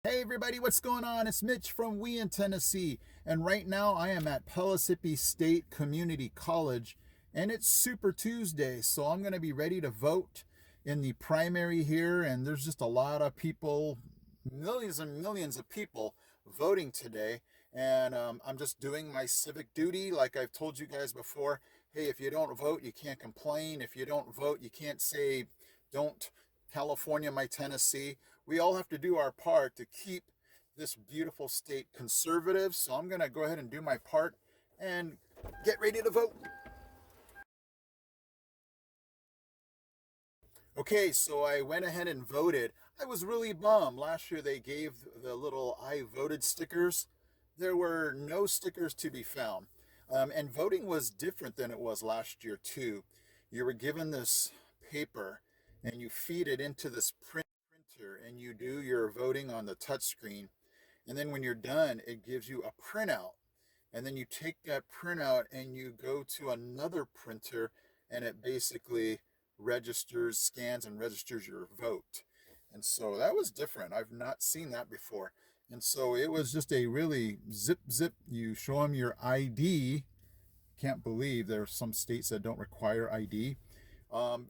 Hey everybody, what's going on? It's Mitch from We in Tennessee, and right now I am at Pellissippi State Community College, and it's Super Tuesday, so I'm going to be ready to vote in the primary here, and there's just a lot of people, millions and millions of people voting today, and I'm just doing my civic duty like I've told you guys before. Hey, if you don't vote, you can't complain. If you don't vote, you can't say, don't California my Tennessee. We all have to do our part to keep this beautiful state conservative. So I'm going to go ahead and do my part and get ready to vote. Okay, so I went ahead and voted. I was really bummed. Last year they gave the little I voted stickers. There were no stickers to be found. And voting was different than it was last year, too. You were given this paper and you feed it into this printer and you do your voting on the touchscreen. And then when you're done, it gives you a printout. And then you take that printout and you go to another printer and it basically registers, scans, and registers your vote. And so that was different. I've not seen that before. And so it was just a really zip, zip. You show them your ID. Can't believe there are some states that don't require ID.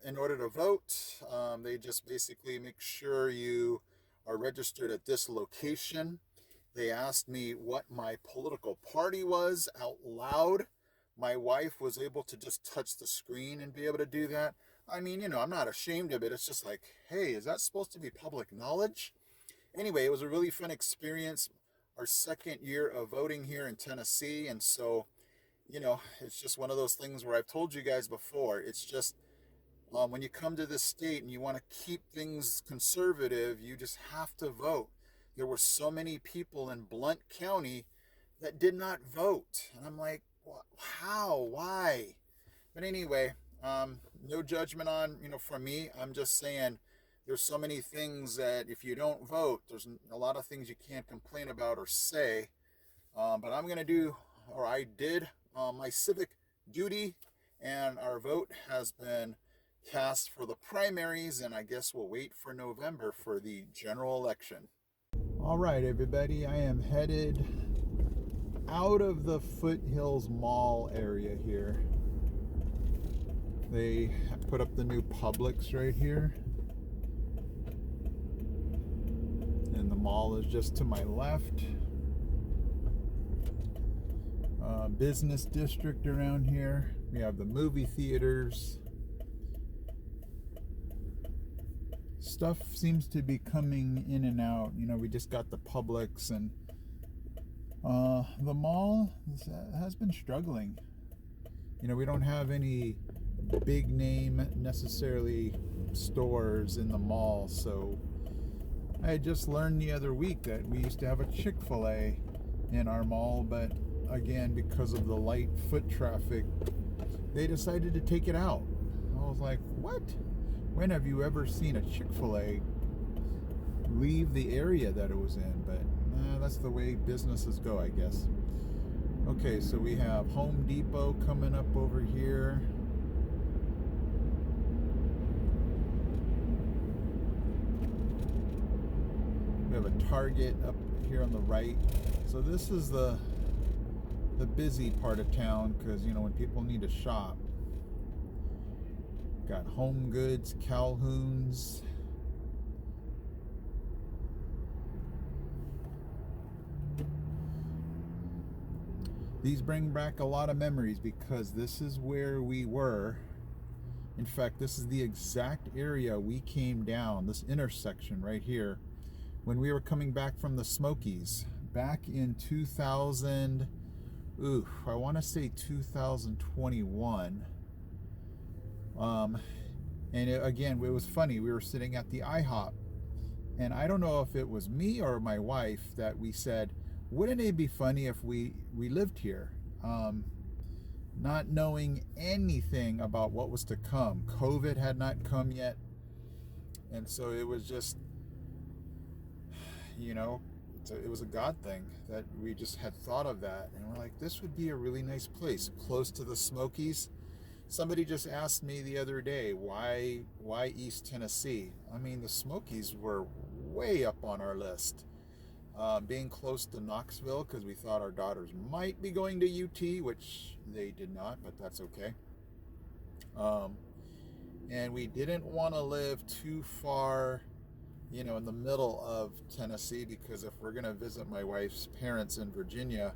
In order to vote, they just basically make sure you are registered at this location. They asked me what my political party was out loud. My wife was able to just touch the screen and be able to do that. I mean, I'm not ashamed of it. It's just like, hey, is that supposed to be public knowledge? Anyway, it was a really fun experience. Our second year of voting here in Tennessee. And so, it's just one of those things where I've told you guys before. It's just when you come to this state and you want to keep things conservative, you just have to vote. There were so many people in Blount County that did not vote. And I'm like, how? Why? But anyway, no judgment on, from me. I'm just saying there's so many things that if you don't vote, there's a lot of things you can't complain about or say. But I'm going to do, or I did, my civic duty, and our vote has been cast for the primaries, and I guess we'll wait for November for the general election. All right, everybody, I am headed out of the Foothills Mall area here. They put up the new Publix right here, and the mall is just to my left. Business district around here. We have the movie theaters. Stuff seems to be coming in and out. We just got the Publix, and the mall has been struggling. We don't have any big name necessarily stores in the mall. So I just learned the other week that we used to have a Chick-fil-A in our mall, but again, because of the light foot traffic, they decided to take it out. I was like, what? When have you ever seen a Chick-fil-A leave the area that it was in? But that's the way businesses go, I guess. Okay, so we have Home Depot coming up over here. We have a Target up here on the right. So this is the busy part of town, because when people need to shop. Got Home Goods, Calhoun's. These bring back a lot of memories because this is where we were. In fact, this is the exact area we came down, this intersection right here, when we were coming back from the Smokies back in 2000. I want to say 2021. Again, it was funny. We were sitting at the IHOP, and I don't know if it was me or my wife that we said, wouldn't it be funny if we lived here? Not knowing anything about what was to come. COVID had not come yet. And so it was just, it was a God thing that we just had thought of that. And we're like, this would be a really nice place, close to the Smokies. Somebody just asked me the other day, why East Tennessee? I mean, the Smokies were way up on our list. Being close to Knoxville because we thought our daughters might be going to UT, which they did not, but that's okay. Um, and we didn't want to live too far, in the middle of Tennessee, because if we're going to visit my wife's parents in Virginia,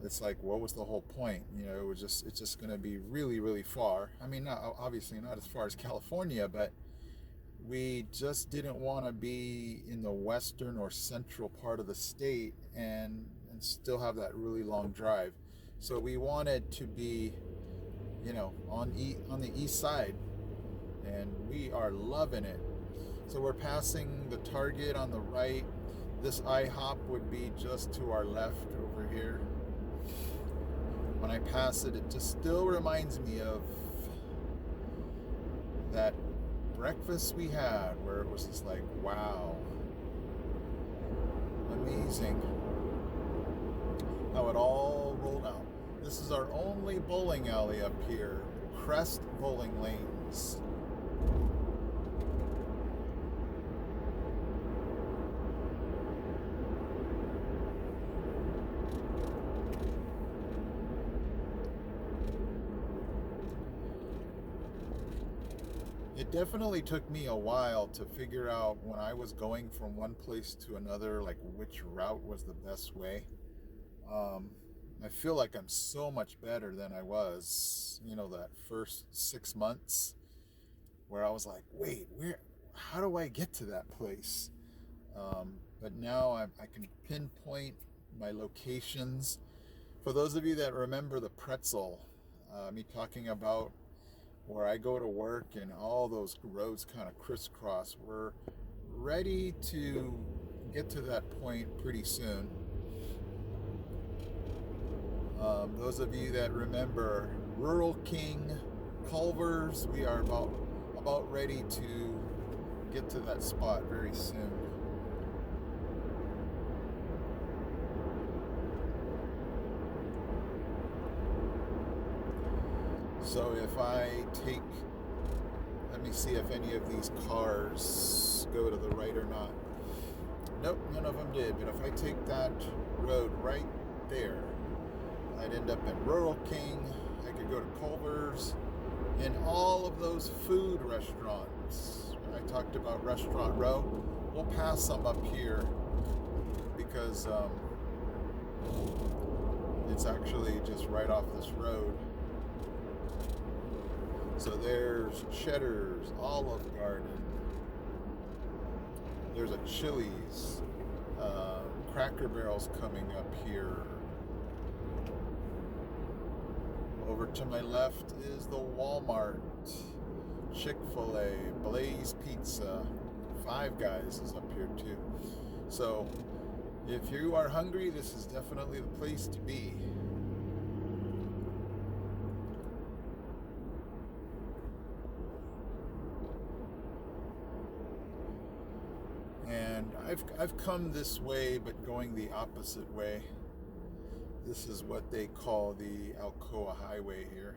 it's like, what was the whole point? It's just going to be really, really far. I mean, obviously not as far as California, but we just didn't want to be in the western or central part of the state and still have that really long drive. So we wanted to be, on the east side, and we are loving it. So we're passing the Target on the right. This IHOP would be just to our left over here. When I pass it, it just still reminds me of that breakfast we had where it was just like, wow, amazing how it all rolled out. This is our only bowling alley up here, Crest Bowling Lanes. It definitely took me a while to figure out, when I was going from one place to another, like which route was the best way. I feel like I'm so much better than I was, that first 6 months where I was like, wait, how do I get to that place? But now I can pinpoint my locations. For those of you that remember the pretzel, me talking about where I go to work and all those roads kind of crisscross, we're ready to get to that point pretty soon. Those of you that remember Rural King, Culver's, we are about ready to get to that spot very soon. So if I take, let me see if any of these cars go to the right or not. Nope, none of them did. But if I take that road right there, I'd end up in Rural King. I could go to Culver's and all of those food restaurants. When I talked about Restaurant Row, we'll pass some up here because it's actually just right off this road. So there's Cheddar's, Olive Garden, there's a Chili's, Cracker Barrel's coming up here. Over to my left is the Walmart, Chick-fil-A, Blaze Pizza, Five Guys is up here too. So if you are hungry, this is definitely the place to be. And I've come this way, but going the opposite way. This is what they call the Alcoa Highway here.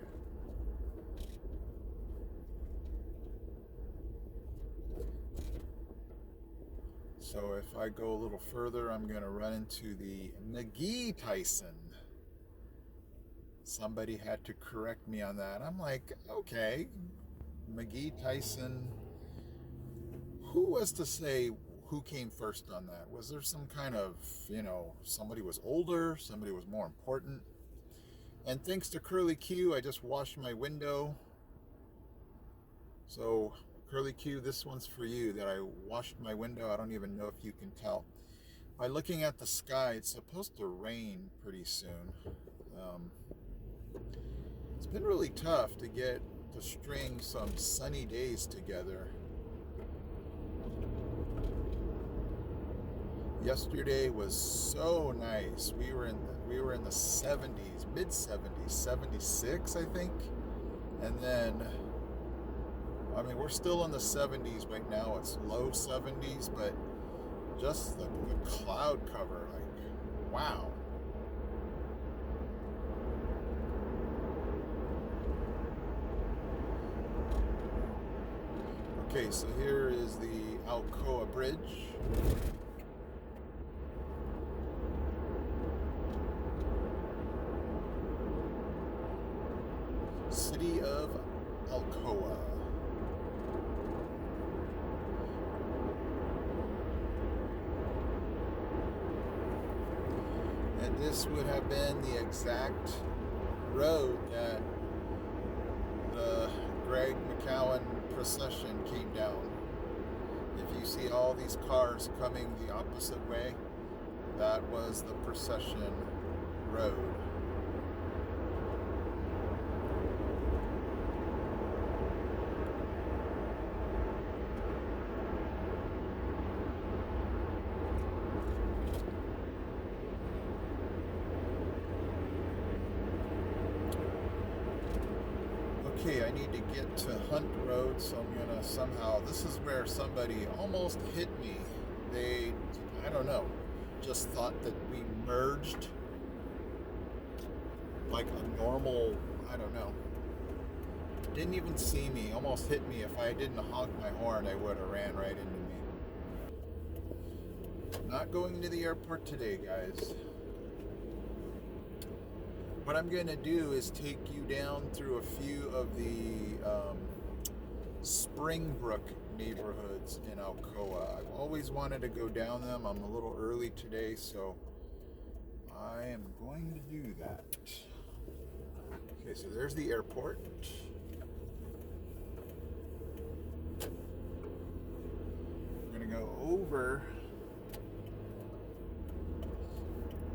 So if I go a little further, I'm going to run into the McGee Tyson. Somebody had to correct me on that. I'm like, okay, McGee Tyson. Who was to say who came first on that? Was there some kind of, somebody was older, somebody was more important? And thanks to Curly Q, I just washed my window. So Curly Q, this one's for you, that I washed my window. I don't even know if you can tell. By looking at the sky, it's supposed to rain pretty soon. It's been really tough to string some sunny days together. Yesterday was so nice. We were in the 70s, mid 70s, 76, I think. And then, we're still in the 70s right now. It's low 70s, but just the cloud cover, like, wow. Okay, so here is the Alcoa Bridge. city of Alcoa. And this would have been the exact road that the Greg McCowan procession came down. If you see all these cars coming the opposite way, that was the procession road. Okay, I need to get to Hunt Road, so I'm gonna somehow, this is where somebody almost hit me. They, I don't know, just thought that we merged like a normal, I don't know. Didn't even see me, almost hit me. If I didn't honk my horn, they would have ran right into me. Not going to the airport today, guys. What I'm going to do is take you down through a few of the Springbrook neighborhoods in Alcoa. I've always wanted to go down them. I'm a little early today, so I am going to do that. Okay, so there's the airport. I'm going to go over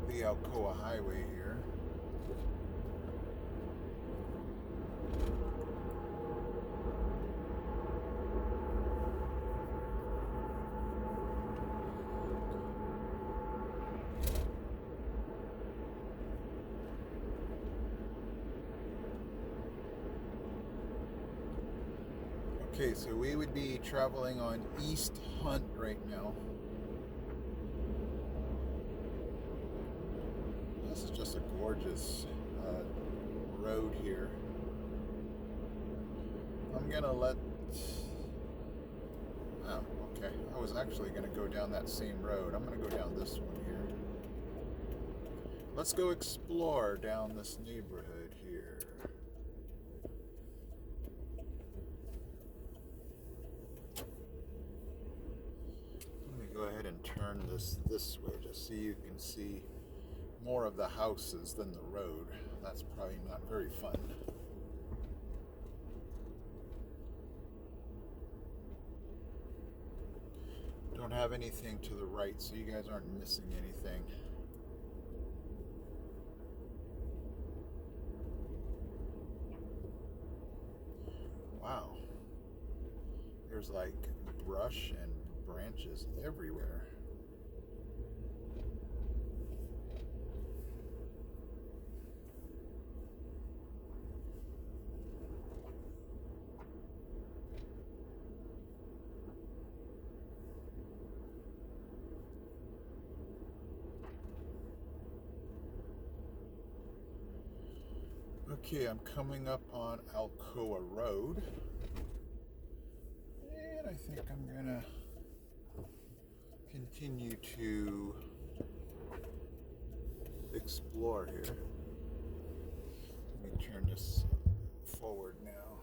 the Alcoa Highway here. Okay, so we would be traveling on East Hunt right now. This is just a gorgeous road here. I'm gonna let... Oh, okay. I was actually gonna go down that same road. I'm gonna go down this one here. Let's go explore down this neighborhood here. Go ahead and turn this way just so you can see more of the houses than the road. That's probably not very fun. Don't have anything to the right, so you guys aren't missing anything. Wow. There's like brush and branches everywhere. Okay, I'm coming up on Alcoa Road, and I think I'm gonna continue to explore here. Let me turn this forward now.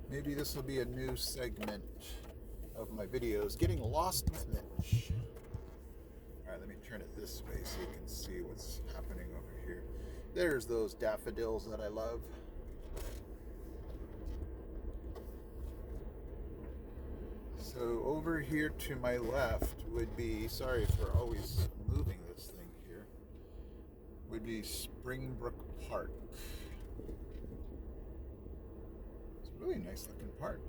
Maybe this will be a new segment of my videos, Getting Lost with Mitch. Alright, let me turn it this way so you can see what's happening over here. There's those daffodils that I love. So over here to my left would be, sorry for always moving this thing here, would be Springbrook Park. It's a really nice looking park.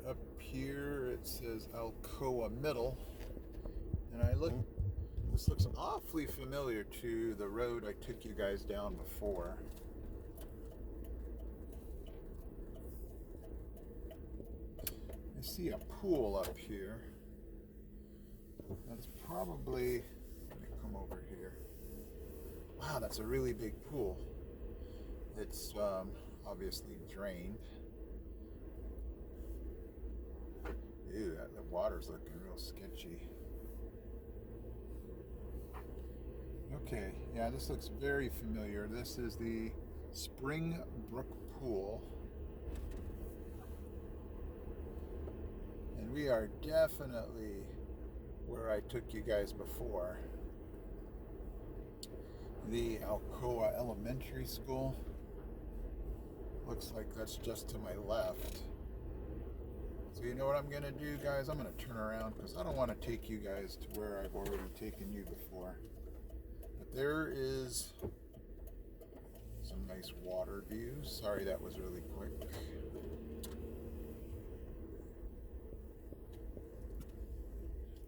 Up here it says Alcoa Middle, and this looks awfully familiar to the road I took you guys down before. I see a pool up here. probably, let me come over here. Wow, that's a really big pool. It's obviously drained. Ew, the water's looking real sketchy. Okay, yeah, this looks very familiar. This is the Springbrook pool. And we are definitely where I took you guys before. The Alcoa Elementary School. Looks like that's just to my left. So you know what I'm going to do, guys? I'm going to turn around because I don't want to take you guys to where I've already taken you before. But there is some nice water views. Sorry that was really quick.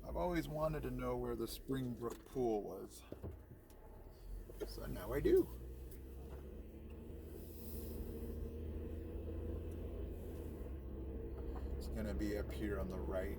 I've always wanted to know where the Springbrook pool was. So now I do. It's going to be up here on the right.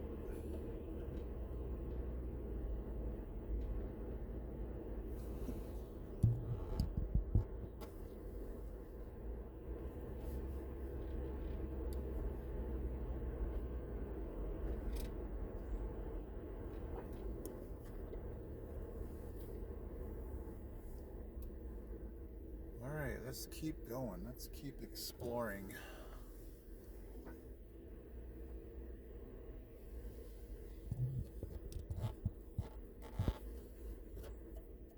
Alright, let's keep going. Let's keep exploring.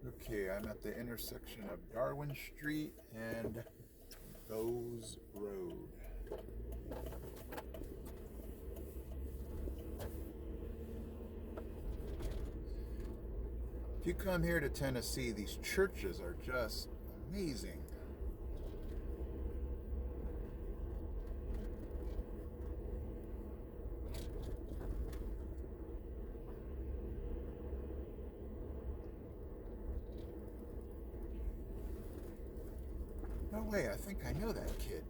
Okay, I'm at the intersection of Darwin Street and Bowes Road. If you come here to Tennessee, these churches are just amazing. No way, I think I know that kid.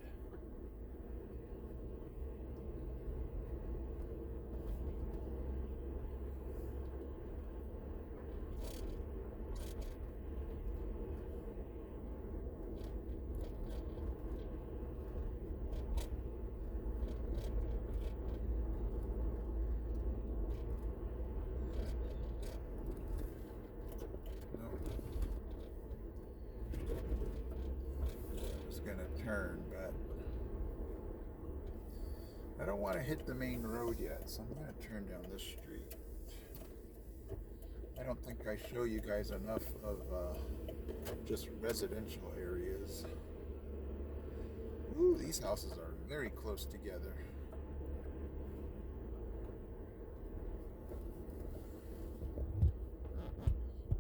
Gonna turn, but I don't want to hit the main road yet, so I'm going to turn down this street. I don't think I show you guys enough of just residential areas. Ooh, these houses are very close together.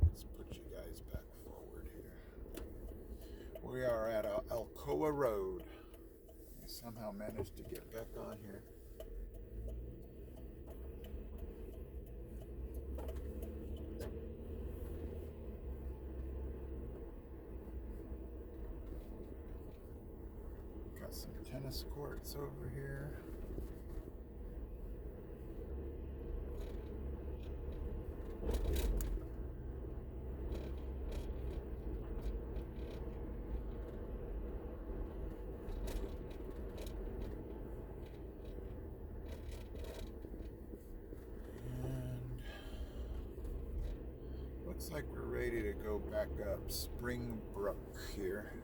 Let's put you guys back forward here. We are at Alcoa Road. I somehow managed to get back on here. Got some tennis courts over here. Looks like we're ready to go back up Springbrook here.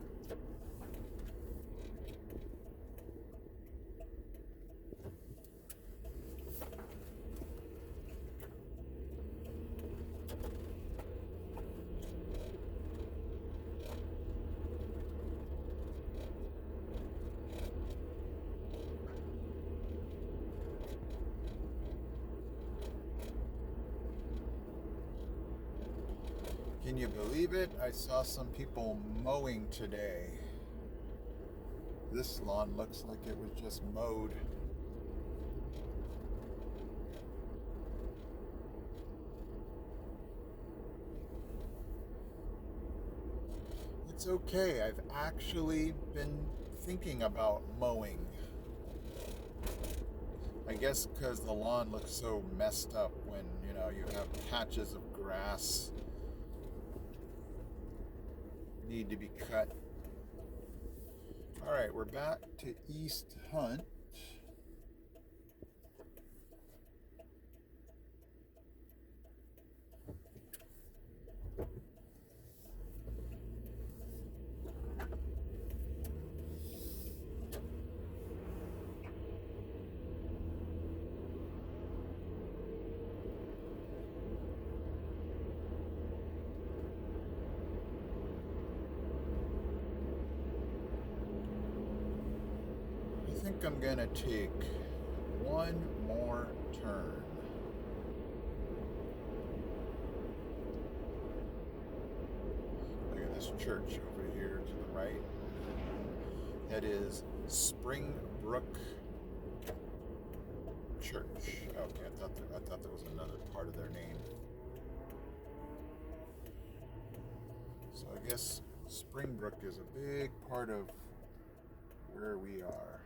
Can you believe it? I saw some people mowing today. This lawn looks like it was just mowed. It's okay. I've actually been thinking about mowing. I guess because the lawn looks so messed up when, you know, you have patches of grass need to be cut. All right, we're back to East Hunt. I think I'm gonna take one more turn. Look at this church over here to the right. That is Springbrook Church. Okay, I thought there was another part of their name. So I guess Springbrook is a big part of where we are.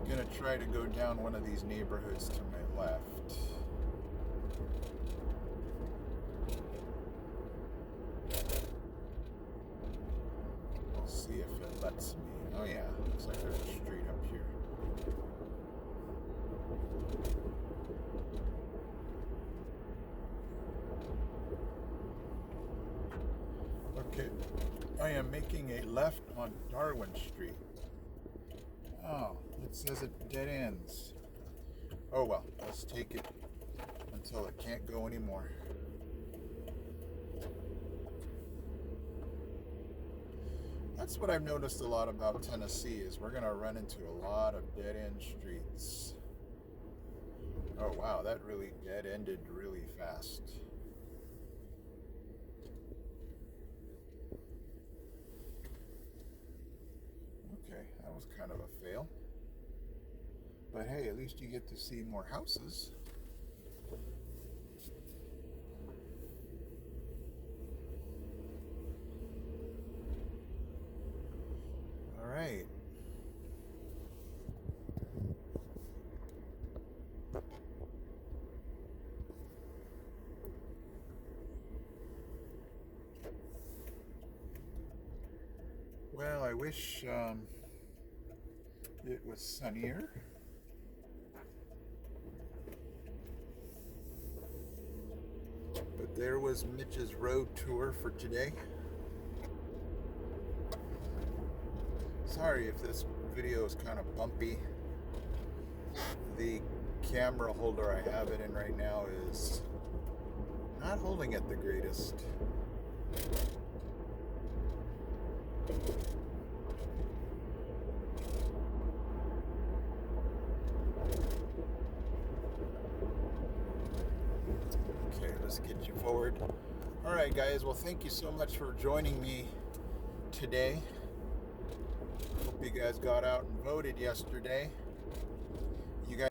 I'm gonna try to go down one of these neighborhoods to my left. We'll see if it lets me. Oh yeah, looks like there's a street up here. Okay, I am making a left on Darwin Street. Oh, it says it dead ends. Oh well, let's take it until it can't go anymore. That's what I've noticed a lot about Tennessee is we're gonna run into a lot of dead end streets. Oh wow, that really dead ended really fast. Okay, that was kind of a fail. But hey, at least you get to see more houses. All right. Well, I wish it was sunnier. But there was Mitch's road tour for today. Sorry if this video is kind of bumpy. The camera holder I have it in right now is not holding it the greatest. Okay, let's get you forward. All right, guys. Well, thank you so much for joining me today. Hope you guys got out and voted yesterday.